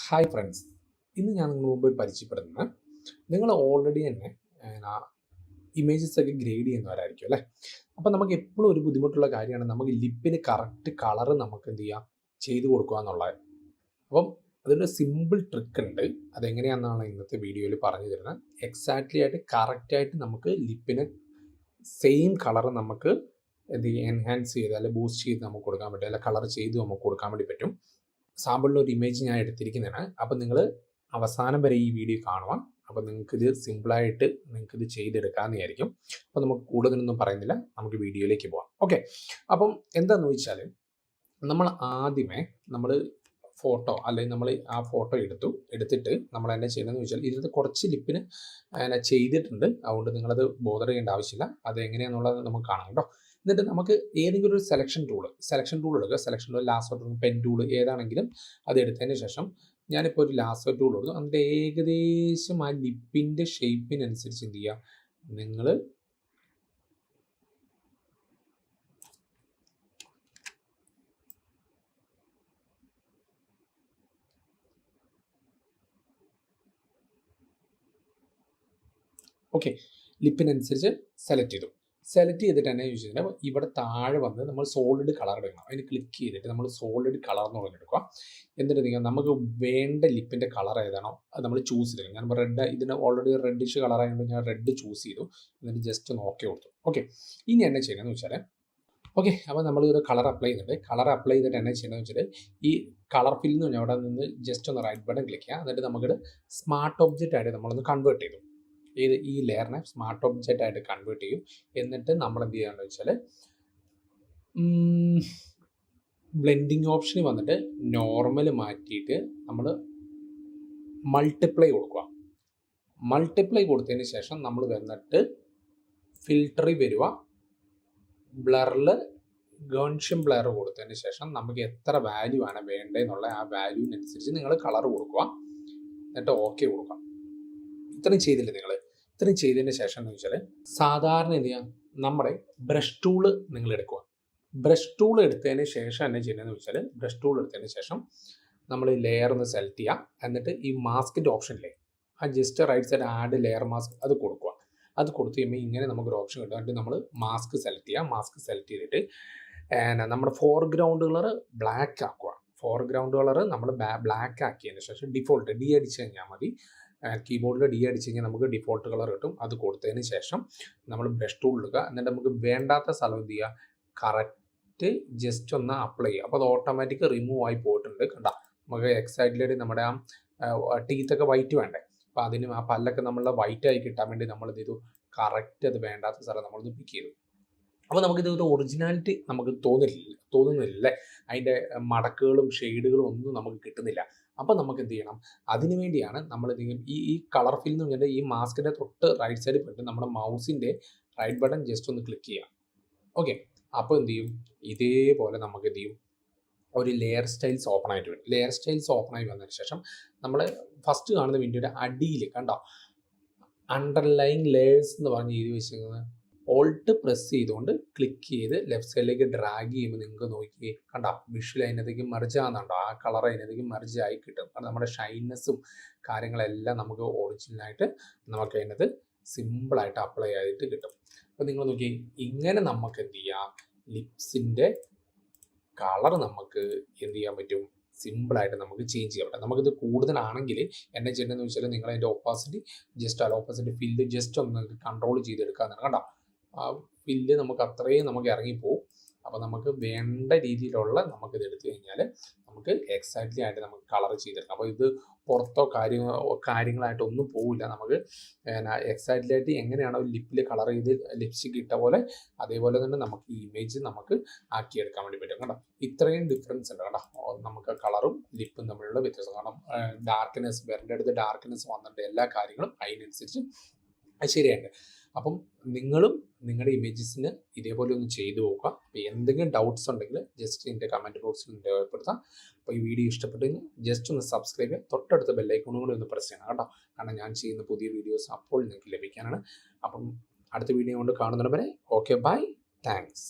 Hi friends, ഇന്ന് ഞാൻ നിങ്ങൾക്ക് മുമ്പ് പരിചയപ്പെടുന്നത് നിങ്ങൾ ഓൾറെഡി തന്നെ ഇമേജസ് ഒക്കെ ഗ്രേഡ് ചെയ്യുന്നവരായിരിക്കും അല്ലേ. അപ്പം നമുക്ക് എപ്പോഴും ഒരു ബുദ്ധിമുട്ടുള്ള കാര്യമാണ് നമുക്ക് ലിപ്പിന് കറക്റ്റ് കളറ് നമുക്ക് എന്ത് ചെയ്യാം ചെയ്ത് കൊടുക്കുക എന്നുള്ളത്. അപ്പം അതിൻ്റെ സിമ്പിൾ ട്രിക്ക് ഉണ്ട്. അതെങ്ങനെയാണെന്നാണ് ഇന്നത്തെ വീഡിയോയിൽ പറഞ്ഞു തരുന്നത്. എക്സാക്ട്ലി ആയിട്ട് കറക്റ്റായിട്ട് നമുക്ക് ലിപ്പിന് സെയിം കളറ് നമുക്ക് എന്ത് ചെയ്യും എൻഹാൻസ് ചെയ്ത് അല്ലെങ്കിൽ ബൂസ്റ്റ് ചെയ്ത് നമുക്ക് കൊടുക്കാൻ പറ്റും, അല്ലെങ്കിൽ കളർ ചെയ്ത് നമുക്ക് കൊടുക്കാൻ വേണ്ടി പറ്റും. സാമ്പിളിൻ്റെ ഒരു ഇമേജ് ഞാൻ എടുത്തിരിക്കുന്നതാണ്. അപ്പം നിങ്ങൾ അവസാനം വരെ ഈ വീഡിയോ കാണുക. അപ്പോൾ നിങ്ങൾക്കിത് സിമ്പിളായിട്ട് നിങ്ങൾക്കിത് ചെയ്തെടുക്കാമെന്ന് വിചാരിക്കും. അപ്പോൾ നമുക്ക് കൂടുതലൊന്നും പറയുന്നില്ല, നമുക്ക് വീഡിയോയിലേക്ക് പോകാം. ഓക്കെ, അപ്പം എന്താണെന്ന് വെച്ചാൽ നമ്മൾ ആദ്യമേ നമ്മൾ ഫോട്ടോ അല്ലെങ്കിൽ നമ്മൾ ആ ഫോട്ടോ എടുത്തിട്ട് നമ്മൾ എന്നാ ചെയ്യണമെന്ന് വെച്ചാൽ ഇതിനകത്ത് കുറച്ച് ലിപ്പിന് ചെയ്തിട്ടുണ്ട്. അതുകൊണ്ട് നിങ്ങളത് ബോധർ ചെയ്യേണ്ട ആവശ്യമില്ല. അത് എങ്ങനെയാണെന്നുള്ളത് നമുക്ക് കാണാം കേട്ടോ. എന്നിട്ട് നമുക്ക് ഏതെങ്കിലും ഒരു സെലക്ഷൻ ടൂൾ എടുക്കുക. Selection tool, lasso tool, pen tool ഏതാണെങ്കിലും അത് എടുത്തതിന് ശേഷം ഞാനിപ്പോൾ ഒരു ലാസോ ടൂൾ കൊടുത്തു. അതിൻ്റെ ഏകദേശം ആ ലിപ്പിൻ്റെ ഷേപ്പിനനുസരിച്ച് എന്ത് ചെയ്യുക, നിങ്ങൾ ഓക്കെ ലിപ്പിനനുസരിച്ച് സെലക്ട് ചെയ്തിട്ട് തന്നെ യൂസ് ചെയ്യുന്നത്. ഇവിടെ താഴെ വന്ന് നമ്മൾ സോളിഡ് കളർ എടുക്കണം. അതിന് ക്ലിക്ക് ചെയ്തിട്ട് നമ്മൾ സോളിഡ് കളർ എന്ന് പറഞ്ഞെടുക്കുക. എന്നിട്ട് നിങ്ങൾ നമുക്ക് വേണ്ട ലിപ്പിൻ്റെ കളർ ഏതാണോ അത് നമ്മൾ ചൂസ് ചെയ്തെടുക്കും. ഞാൻ റെഡ്, ഇതിന് ഓൾറെഡി റെഡിഷ് കളർ ആയതുകൊണ്ട് ഞാൻ റെഡ് ചൂസ് ചെയ്തു. എന്നിട്ട് ജസ്റ്റ് ഒന്ന് ഓക്കെ കൊടുത്തു. ഓക്കെ, ഇനി എന്നാ ചെയ്യണമെന്ന് വെച്ചാൽ ഓക്കെ, അപ്പോൾ നമ്മളൊരു കളർ അപ്ലൈ ചെയ്യുന്നുണ്ട്. കളർ അപ്ലൈ ചെയ്തിട്ട് എന്നാ ചെയ്യണമെന്ന് വെച്ചാൽ ഈ കളർ ഫിൽ എന്ന് പറഞ്ഞാൽ അവിടെ നിന്ന് ജസ്റ്റ് ഒന്ന് റൈറ്റ് ബട്ടൺ ക്ലിക്ക് ചെയ്യുക. എന്നിട്ട് നമുക്കിത് സ്മാർട്ട് ഒബ്ജക്റ്റ് ആയിട്ട് നമ്മളൊന്ന് കൺവേർട്ട് ചെയ്തു. ഈ ലെയറിനെ സ്മാർട്ട് ഒബ്ജക്റ്റ് ആയിട്ട് കൺവേർട്ട് ചെയ്യും. എന്നിട്ട് നമ്മൾ എന്ത് ചെയ്യാന്ന് വെച്ചാൽ ബ്ലെൻഡിങ് ഓപ്ഷനിൽ വന്നിട്ട് നോർമൽ മാറ്റിയിട്ട് നമ്മൾ മൾട്ടിപ്ലൈ കൊടുക്കുക. മൾട്ടിപ്ലൈ കൊടുത്തതിന് ശേഷം നമ്മൾ വന്നിട്ട് ഫിൽറ്ററിൽ വരിക. ബ്ലറിൽ ഗൺഷ്യം ബ്ലർ കൊടുത്തതിന് ശേഷം നമുക്ക് എത്ര വാല്യൂ ആണ് വേണ്ടതെന്നുള്ള ആ വാല്യൂവിനനുസരിച്ച് നിങ്ങൾ കളർ കൊടുക്കുക. എന്നിട്ട് ഓക്കെ കൊടുക്കുക. ഇത്രയും ചെയ്തില്ലേ നിങ്ങൾ? ഇത്രയും ചെയ്തതിന് ശേഷം എന്ന് വെച്ചാൽ സാധാരണ എന്ത് ചെയ്യാം, നമ്മുടെ ബ്രഷ് ടൂള് നിങ്ങൾ എടുക്കുക. ബ്രഷ് ടൂൾ എടുത്തതിന് ശേഷം എന്നാ ചെയ്യുന്നതെന്ന് വെച്ചാൽ ബ്രഷ് ടൂൾ എടുത്തതിന് ശേഷം നമ്മൾ ഈ ലെയർ ഒന്ന് സെലക്ട് ചെയ്യുക. എന്നിട്ട് ഈ മാസ്കിൻ്റെ ഓപ്ഷനില്ലേ, ആ just right side add layer mask അത് കൊടുക്കുക. അത് കൊടുത്തു കഴിയുമ്പോൾ ഇങ്ങനെ നമുക്കൊരു ഓപ്ഷൻ കിട്ടും. എന്നിട്ട് നമ്മൾ മാസ്ക് സെലക്ട് ചെയ്യുക. മാസ്ക് സെലക്ട് ചെയ്തിട്ട് നമ്മുടെ ഫോർഗ്രൗണ്ട് കളർ ബ്ലാക്ക് ആക്കുക. ഫോർഗ്രൗണ്ട് കളർ നമ്മൾ ബ്ലാക്ക് ആക്കിയതിന് ശേഷം ഡിഫോൾട്ട് ഡി അടിച്ച് കഴിഞ്ഞാൽ മതി. കീബോർഡിൽ ഡി അടിച്ച് കഴിഞ്ഞാൽ നമുക്ക് ഡിഫോൾട്ട് കളർ കിട്ടും. അത് കൊടുത്തതിന് ശേഷം നമ്മൾ ബ്രഷ് ടൂൾ എടുക്കുക. എന്നിട്ട് നമുക്ക് വേണ്ടാത്ത സ്ഥലം എന്ത് ചെയ്യുക, കറക്റ്റ് ജസ്റ്റ് ഒന്ന് അപ്ലൈ ചെയ്യുക. അപ്പോൾ അത് ഓട്ടോമാറ്റിക് റിമൂവ് ആയി പോയിട്ടുണ്ട്. കണ്ട, നമുക്ക് എക്സൈറ്റ്ലി നമ്മുടെ ആ ടീത്തൊക്കെ വൈറ്റ് വേണ്ടേ, അപ്പോൾ അതിന് ആ പല്ലൊക്കെ നമ്മളുടെ വൈറ്റ് ആയി കിട്ടാൻ വേണ്ടി നമ്മൾ എന്ത് ചെയ്തു, കറക്റ്റ് അത് വേണ്ടാത്ത സ്ഥലം നമ്മളൊന്ന് പിക്ക് ചെയ്തു. അപ്പോൾ നമുക്കിത് ഒരു ഒറിജിനാലിറ്റി നമുക്ക് തോന്നുന്നില്ല. അതിൻ്റെ മടക്കുകളും ഷെയ്ഡുകളും ഒന്നും നമുക്ക് കിട്ടുന്നില്ല. അപ്പോൾ നമുക്ക് എന്ത് ചെയ്യണം, അതിനു വേണ്ടിയാണ് നമ്മൾ ഈ കളർ ഫിൽ എന്ന് പറഞ്ഞാൽ ഈ മാസ്കിൻ്റെ തൊട്ട് റൈറ്റ് സൈഡിൽ പോയിട്ട് നമ്മുടെ മൗസിൻ്റെ റൈറ്റ് ബട്ടൺ ജസ്റ്റ് ഒന്ന് ക്ലിക്ക് ചെയ്യാം. ഓക്കെ, അപ്പോൾ എന്ത് ചെയ്യും, ഇതേപോലെ നമുക്ക് എന്ത് ചെയ്യും, ഒരു ലെയർ സ്റ്റൈൽസ് ഓപ്പൺ ആയിട്ട് വരും. ലെയർ സ്റ്റൈൽസ് ഓപ്പൺ ആയി വന്നതിന് ശേഷം നമ്മൾ ഫസ്റ്റ് കാണുന്ന വിൻഡോയുടെ അടിയിൽ കണ്ടോ അണ്ടർലൈങ് ലെയേഴ്സ് എന്ന് പറഞ്ഞ് എഴുതി വെച്ചിരിക്കുന്നത്, ഓൾട്ട് പ്രസ് ചെയ്തുകൊണ്ട് ക്ലിക്ക് ചെയ്ത് ലെഫ്റ്റ് സൈഡിലേക്ക് ഡ്രാഗ് ചെയ്യുമ്പോൾ നിങ്ങൾക്ക് നോക്കി കണ്ടോ വിഷ്വൽ അതിനകത്തേക്ക് മെർജ് ആകുന്നുണ്ടോ, ആ കളർ അതിനകത്തേക്ക് മെർജ് ആയി കിട്ടും. കാരണം നമ്മുടെ ഷൈനസ്സും കാര്യങ്ങളെല്ലാം നമുക്ക് ഒറിജിനലായിട്ട് നമുക്ക് അതിനകത്ത് സിമ്പിളായിട്ട് അപ്ലൈ ആയിട്ട് കിട്ടും. അപ്പോൾ നിങ്ങൾ നോക്കി, ഇങ്ങനെ നമുക്ക് എന്ത് ചെയ്യാം, ലിപ്സിൻ്റെ കളർ നമുക്ക് എന്ത് ചെയ്യാൻ പറ്റും, സിമ്പിളായിട്ട് നമുക്ക് ചേഞ്ച് ചെയ്യാൻ പറ്റും. നമുക്കിത് കൂടുതലാണെങ്കിൽ എന്നെ ചെയ്യേണ്ടതെന്ന് വെച്ചാൽ നിങ്ങൾ അതിൻ്റെ opposite just opposite fill just ഒന്ന് കൺട്രോൾ ചെയ്തെടുക്കാമെന്നാണ്. കണ്ടോ, ആ ഫില്ല് നമുക്ക് അത്രയും നമുക്ക് ഇറങ്ങിപ്പോവും. അപ്പോൾ നമുക്ക് വേണ്ട രീതിയിലുള്ള നമുക്കിത് എടുത്തു കഴിഞ്ഞാൽ നമുക്ക് എക്സാക്ട്ലി ആയിട്ട് നമുക്ക് കളർ ചെയ്തെടുക്കാം. അപ്പോൾ ഇത് പുറത്തോ കാര്യങ്ങളായിട്ടൊന്നും പോവില്ല. നമുക്ക് എക്സാക്ട്ലി ആയിട്ട് എങ്ങനെയാണോ ലിപ്പിൽ കളർ ചെയ്ത് ലിപ്സ്റ്റിക് ഇട്ട പോലെ അതേപോലെ തന്നെ നമുക്ക് ഈ ഇമേജ് നമുക്ക് ആക്കിയെടുക്കാൻ വേണ്ടി പറ്റും. കേട്ടോ, ഇത്രയും ഡിഫറൻസ് ഉണ്ട്. കേട്ടോ, നമുക്ക് കളറും ലിപ്പും തമ്മിലുള്ള വ്യത്യാസം. കാരണം ഡാർക്ക്നെസ് വരേണ്ട അടുത്ത് ഡാർക്ക്നെസ് വന്നിട്ട് എല്ലാ കാര്യങ്ങളും അതിനനുസരിച്ച് ശരിയായിട്ട്. അപ്പം നിങ്ങളും നിങ്ങളുടെ ഇമേജസിന് ഇതേപോലെ ഒന്ന് ചെയ്തു നോക്കുക. അപ്പോൾ എന്തെങ്കിലും ഡൗട്ട്സ് ഉണ്ടെങ്കിൽ ജസ്റ്റ് എൻ്റെ കമൻറ്റ് ബോക്സിൽ രേഖപ്പെടുത്താം. അപ്പോൾ ഈ വീഡിയോ ഇഷ്ടപ്പെട്ടെങ്കിൽ ജസ്റ്റ് ഒന്ന് സബ്സ്ക്രൈബ് ചെയ്യുക. തൊട്ടടുത്ത ബെല്ലൈക്കണും കൂടി ഒന്ന് പ്രസ് ചെയ്യണം കേട്ടോ. കാരണം ഞാൻ ചെയ്യുന്ന പുതിയ വീഡിയോസ് അപ്പോൾ നിങ്ങൾക്ക് ലഭിക്കാനാണ്. അപ്പം അടുത്ത വീഡിയോ കൊണ്ട് കാണുന്നതിന് വരെ ഓക്കെ, ബൈ, താങ്ക്സ്.